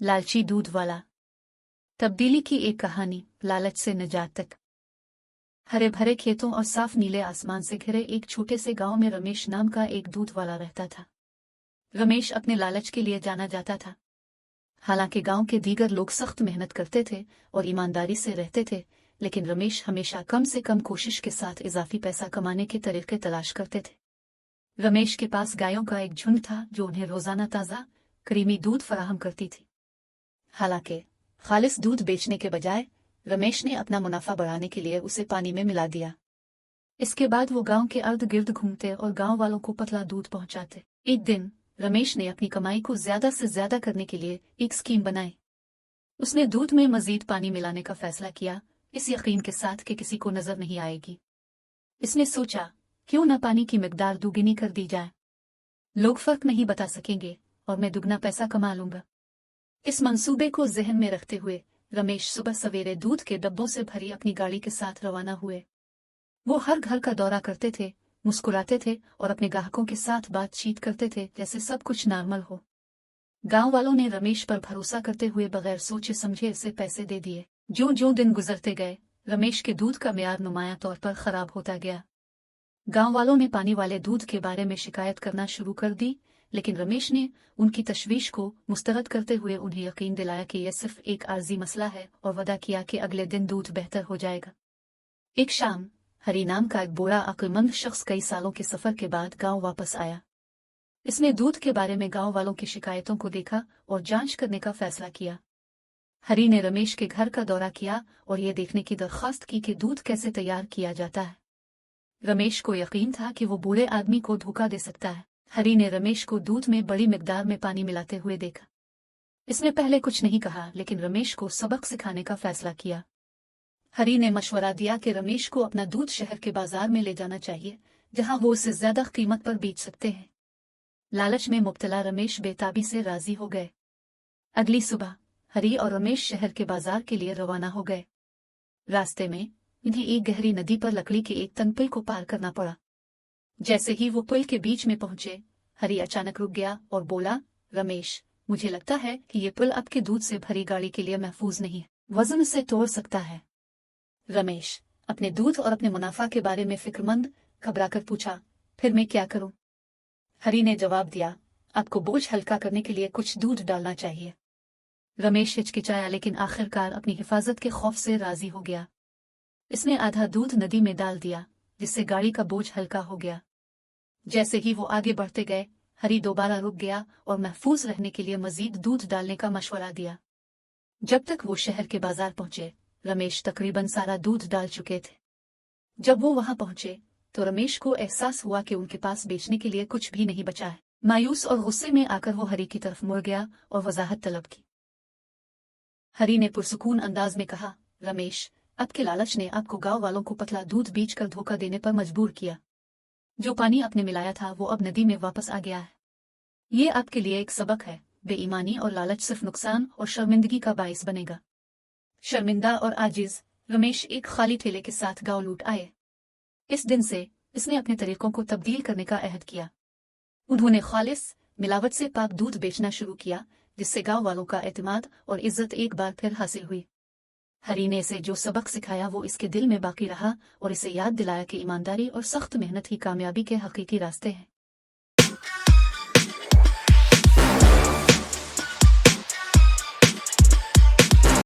लालची दूध वाला। तब्दीली की एक कहानी, लालच से निजात तक। हरे भरे खेतों और साफ नीले आसमान से घिरे एक छोटे से गांव में रमेश नाम का एक दूध वाला रहता था। रमेश अपने लालच के लिए जाना जाता था। हालांकि गांव के दीगर लोग सख्त मेहनत करते थे और ईमानदारी से रहते थे, लेकिन रमेश हमेशा कम से कम कोशिश के साथ इजाफी पैसा कमाने के तरीके तलाश करते थे। रमेश के पास गायों का एक झुंड था जो उन्हें रोजाना ताज़ा क्रीमी दूध फराहम करती थी। हालांकि खालिस दूध बेचने के बजाय रमेश ने अपना मुनाफा बढ़ाने के लिए उसे पानी में मिला दिया। इसके बाद वो गांव के अर्ध गिर्द घूमते और गांव वालों को पतला दूध पहुंचाते। एक दिन रमेश ने अपनी कमाई को ज्यादा से ज्यादा करने के लिए एक स्कीम बनाई। उसने दूध में मजीद पानी मिलाने का फैसला किया, इस यकीन के साथ कि किसी को नजर नहीं आएगी। इसने सोचा, क्यों न पानी की मिकदार दुगनी कर दी जाए। लोग फर्क नहीं बता सकेंगे और मैं दुगना पैसा कमा लूंगा। इस मंसूबे को जहन में रखते हुए रमेश सुबह सवेरे दूध के डब्बों से भरी अपनी गाड़ी के साथ रवाना हुए। वो हर घर का दौरा करते थे, मुस्कुराते थे और अपने ग्राहकों के साथ बातचीत करते थे जैसे सब कुछ नॉर्मल हो। गांव वालों ने रमेश पर भरोसा करते हुए बगैर सोचे समझे इसे पैसे दे दिए। जो जो दिन गुजरते गए, रमेश के दूध का मियार नुमायां तौर पर खराब होता गया। गांव वालों ने पानी वाले दूध के बारे में शिकायत करना शुरू कर दी, लेकिन रमेश ने उनकी तशवीश को मुस्तरद करते हुए उन्हें यकीन दिलाया कि यह सिर्फ एक आर्जी मसला है और वादा किया कि अगले दिन दूध बेहतर हो जाएगा। एक शाम हरी नाम का एक बूढ़ा अक्लमंद शख्स कई सालों के सफर के बाद गांव वापस आया। इसने दूध के बारे में गांव वालों की शिकायतों को देखा और जांच करने का फैसला किया। हरी ने रमेश के घर का दौरा किया और यह देखने की दरख्वास्त की कि दूध कैसे तैयार किया जाता है। रमेश को यकीन था कि वो बूढ़े आदमी को धोखा दे सकता है। हरी ने रमेश को दूध में बड़ी मिकदार में पानी मिलाते हुए देखा। इसने पहले कुछ नहीं कहा, लेकिन रमेश को सबक सिखाने का फैसला किया। हरी ने मशवरा दिया कि रमेश को अपना दूध शहर के बाजार में ले जाना चाहिए, जहां वो उसे ज्यादा कीमत पर बेच सकते हैं। लालच में मुब्तला रमेश बेताबी से राजी हो गए। अगली सुबह हरी और रमेश शहर के बाजार के लिए रवाना हो गए। रास्ते में इन्हें एक गहरी नदी पर लकड़ी के एक तंग पुल को पार करना पड़ा। जैसे ही वो पुल के बीच में पहुंचे, हरी अचानक रुक गया और बोला, रमेश, मुझे लगता है कि ये पुल आपके दूध से भरी गाड़ी के लिए महफूज नहीं है, वजन से तोड़ सकता है। रमेश अपने दूध और अपने मुनाफा के बारे में फिक्रमंद घबराकर पूछा, फिर मैं क्या करूं? हरी ने जवाब दिया, आपको बोझ हल्का करने के लिए कुछ दूध डालना चाहिए। रमेश हिचकिचाया, लेकिन आखिरकार अपनी हिफाजत के खौफ से राजी हो गया। इसने आधा दूध नदी में डाल दिया, जिससे गाड़ी का बोझ हल्का हो गया। जैसे ही वो आगे बढ़ते गए, हरी दोबारा रुक गया और महफूज रहने के लिए मजीद दूध डालने का मशवरा दिया। जब तक वो शहर के बाजार पहुंचे, रमेश तकरीबन सारा दूध डाल चुके थे। जब वो वहां पहुंचे तो रमेश को एहसास हुआ कि उनके पास बेचने के लिए कुछ भी नहीं बचा है। मायूस और गुस्से में आकर वो हरी की तरफ मुड़ गया और वजाहत तलब की। हरी ने पुरसुकून अंदाज में कहा, रमेश, आपके लालच ने आपको गांव वालों को पतला दूध बेचकर धोखा देने पर मजबूर किया। जो पानी आपने मिलाया था वो अब नदी में वापस आ गया है। ये आपके लिए एक सबक है, बेईमानी और लालच सिर्फ नुकसान और शर्मिंदगी का बाइस बनेगा। शर्मिंदा और आजिज रमेश एक खाली ठेले के साथ गांव लौट आए। इस दिन से इसने अपने तरीकों को तब्दील करने का अहद किया। उन्होंने खालिस मिलावट से पाक दूध बेचना शुरू किया, जिससे गांव वालों का एतमाद और इज्जत एक बार फिर हासिल हुई। हरी ने इसे जो सबक सिखाया वो इसके दिल में बाकी रहा और इसे याद दिलाया कि ईमानदारी और सख्त मेहनत ही कामयाबी के हकीकी रास्ते हैं।